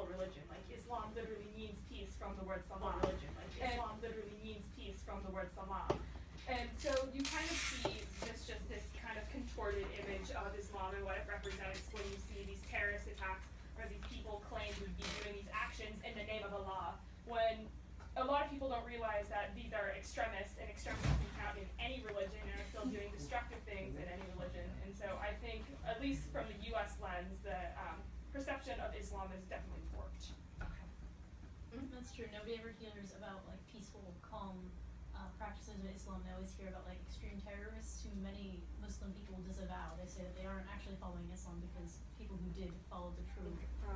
single religion. Like Islam literally means peace from the word salam. Religion. Like Islam literally means peace from the word salam. And so you kind of see just this kind of contorted image of Islam and what it represents when you see these terrorist attacks where these people claim to be doing these actions in the name of Allah, when a lot of people don't realize that these are extremists, and extremists can be found in any religion and are still doing destructive things in any religion. And so I think, at least from the US lens, the perception of Islam is definitely warped. That's true. Nobody ever hears about like peaceful, calm practices of Islam. They always hear about like extreme terrorists who many Muslim people disavow. They say that they aren't actually following Islam because people who did follow the true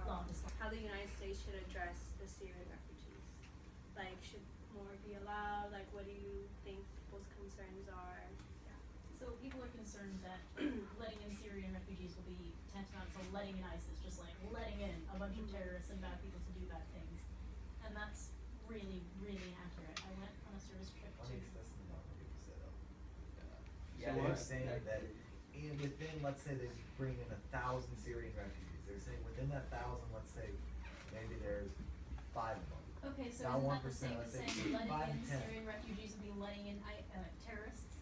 law of Islam. How the United States should address the Syrian refugees. Like, should more be allowed? Like, what do you think people's concerns are? So people are concerned that letting in Syrian refugees will be tantamount to letting in ISIS, just like letting in a bunch of terrorists and bad people to do bad things. And that's really, really accurate. I went on a service trip to... Yeah, they're saying that within, let's say they bring in 1,000 Syrian refugees. They're saying within that 1,000, let's say maybe there's 5 of them. Okay, so Not isn't 1%, that the same as let's say saying letting 5 in to 10. Syrian refugees would be letting in terrorists?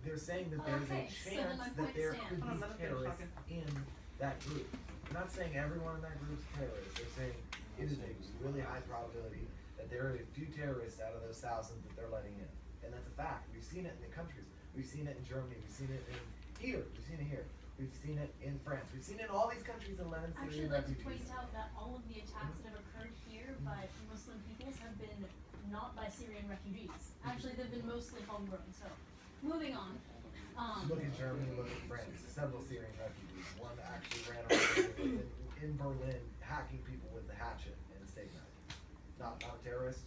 They're saying that there's Okay, a so then my chance that point there stands. could Hold on, be let me finish terrorists in that group. They're not saying everyone in that group is terrorist. They're saying it is a really high probability that there are a few terrorists out of those thousands that they're letting in. And that's a fact. We've seen it in the countries. We've seen it in Germany. We've seen it in here. We've seen it here. We've seen it in France. We've seen it in all these countries that let in Actually, Syrian I'd like to refugees. point out that all of the attacks that have occurred here by Muslim peoples have been not by Syrian refugees. Actually, they've been mostly homegrown. So, moving on. Look at Germany, look at France, several Syrian refugees. One actually ran away in Berlin, hacking people with a hatchet and a steak knife. Not a terrorist,